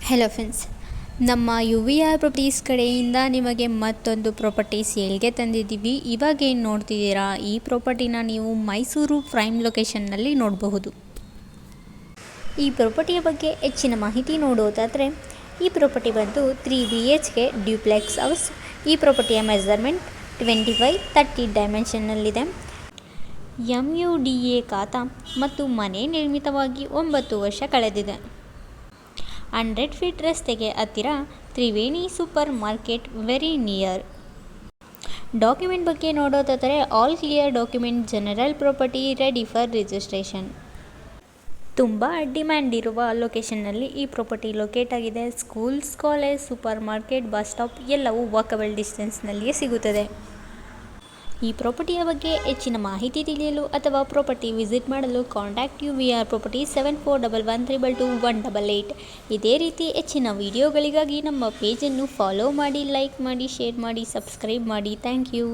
Hello friends, ನಮ್ಮ you we are properties ಕಡೆಯಿಂದ ನಿಮಗೆ ಮತ್ತೊಂದು ಪ್ರಾಪರ್ಟಿ ಸೇಲ್ಗೆ ತಂದಿದ್ದೀವಿ. ಇವಾಗ ಏನು ನೋಡ್ತಿದ್ದೀರಾ, ಈ ಪ್ರಾಪರ್ಟಿನ ನೀವು ಮೈಸೂರು ಪ್ರೈಮ್ ಲೊಕೇಶನ್ನಲ್ಲಿ ನೋಡಬಹುದು. ಈ ಪ್ರಾಪರ್ಟಿಯ ಬಗ್ಗೆ ಹೆಚ್ಚಿನ ಮಾಹಿತಿ ನೋಡೋದಾದರೆ, ಈ ಪ್ರಾಪರ್ಟಿ ಬಂದು 3 BHK ಡ್ಯೂಪ್ಲೆಕ್ಸ್ ಹೌಸ್. ಈ ಪ್ರಾಪರ್ಟಿಯ ಮೆಜರ್ಮೆಂಟ್ 25-30 ಡೈಮೆನ್ಷನ್ನಲ್ಲಿದೆ. MUDA ಖಾತಾ ಮತ್ತು ಮನೆ ನಿರ್ಮಿತವಾಗಿ 9 ವರ್ಷ ಕಳೆದಿದೆ. 100 ಫೀಟ್ ರಸ್ತೆಗೆ ಹತ್ತಿರ, Triveni super market very near. Document ಬಗ್ಗೆ ನೋಡೋದಾದರೆ, all clear document, general property ready for registration. ತುಂಬ ಡಿಮ್ಯಾಂಡ್ ಇರುವ ಲೊಕೇಶನ್ನಲ್ಲಿ ಈ ಪ್ರಾಪರ್ಟಿ ಲೊಕೇಟ್ ಆಗಿದೆ. Schools, college, super market, bus stop ಎಲ್ಲವೂ ವಾಕಬಲ್ ಡಿಸ್ಟೆನ್ಸ್ನಲ್ಲಿಯೇ ಸಿಗುತ್ತದೆ. ಈ ಪ್ರಾಪರ್ಟಿಯ ಬಗ್ಗೆ ಹೆಚ್ಚಿನ ಮಾಹಿತಿ ತಿಳಿಯಲು ಅಥವಾ ಪ್ರಾಪರ್ಟಿ ವಿಸಿಟ್ ಮಾಡಲು ಕಾಂಟ್ಯಾಕ್ಟ್ UVR ಪ್ರಾಪರ್ಟಿ 7411322188. ಇದೇ ರೀತಿ ಹೆಚ್ಚಿನ ವಿಡಿಯೋಗಳಿಗಾಗಿ ನಮ್ಮ ಪೇಜನ್ನು ಫಾಲೋ ಮಾಡಿ, ಲೈಕ್ ಮಾಡಿ, ಶೇರ್ ಮಾಡಿ, ಸಬ್ಸ್ಕ್ರೈಬ್ ಮಾಡಿ. Thank you.